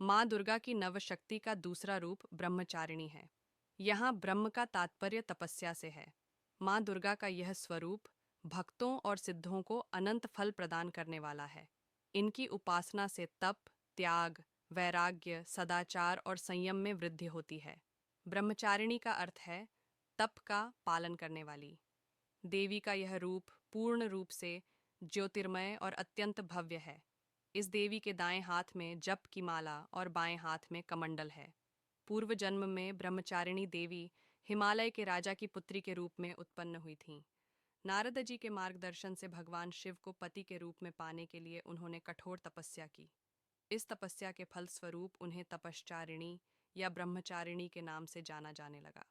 माँ दुर्गा की नवशक्ति का दूसरा रूप ब्रह्मचारिणी है। यहाँ ब्रह्म का तात्पर्य तपस्या से है। माँ दुर्गा का यह स्वरूप भक्तों और सिद्धों को अनंत फल प्रदान करने वाला है। इनकी उपासना से तप, त्याग, वैराग्य, सदाचार और संयम में वृद्धि होती है। ब्रह्मचारिणी का अर्थ है तप का पालन करने वाली। देवी का यह रूप पूर्ण रूप से ज्योतिर्मय और अत्यंत भव्य है। इस देवी के दाएं हाथ में जप की माला और बाएं हाथ में कमंडल है। पूर्व जन्म में ब्रह्मचारिणी देवी हिमालय के राजा की पुत्री के रूप में उत्पन्न हुई थीं। नारद जी के मार्गदर्शन से भगवान शिव को पति के रूप में पाने के लिए उन्होंने कठोर तपस्या की। इस तपस्या के फलस्वरूप उन्हें तपश्चारिणी या ब्रह्मचारिणी के नाम से जाना जाने लगा।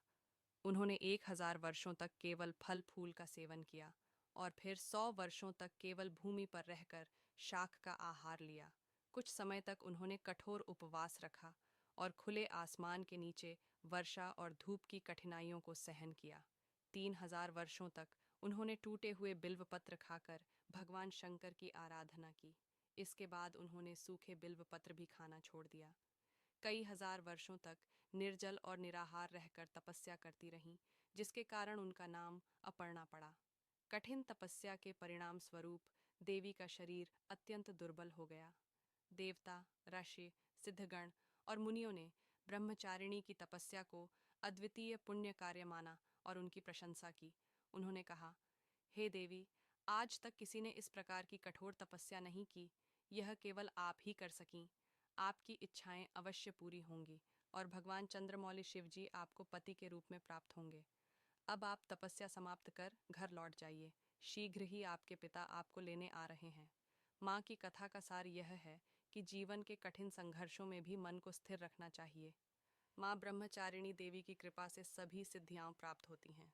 उन्होंने 1000 वर्षों तक केवल फल फूल का सेवन किया और फिर 100 वर्षों तक केवल भूमि पर रहकर शाक का आहार लिया। कुछ समय तक उन्होंने कठोर उपवास रखा और खुले आसमान के नीचे वर्षा और धूप की कठिनाइयों को सहन किया। 3000 वर्षों तक उन्होंने टूटे हुए बिल्व पत्र खाकर भगवान शंकर की आराधना की। इसके बाद उन्होंने सूखे बिल्व पत्र भी खाना छोड़ दिया। कई हजार वर्षों तक निर्जल और निराहार रहकर तपस्या करती रहीं, जिसके कारण उनका नाम अपर्णा पड़ा। कठिन तपस्या के परिणाम स्वरूप देवी का शरीर अत्यंत दुर्बल हो गया। देवता, ऋषि, सिद्धगण और मुनियों ने ब्रह्मचारिणी की तपस्या को अद्वितीय पुण्य कार्य माना और उनकी प्रशंसा की। उन्होंने कहा, हे देवी, आज तक किसी ने इस प्रकार की कठोर तपस्या नहीं की। यह केवल आप ही कर सकीं। आपकी इच्छाएं अवश्य पूरी होंगी और भगवान चंद्रमौली शिव जी आपको पति के रूप में प्राप्त होंगे। अब आप तपस्या समाप्त कर घर लौट जाइए। शीघ्र ही आपके पिता आपको लेने आ रहे हैं। माँ की कथा का सार यह है कि जीवन के कठिन संघर्षों में भी मन को स्थिर रखना चाहिए। माँ ब्रह्मचारिणी देवी की कृपा से सभी सिद्धियां प्राप्त होती हैं।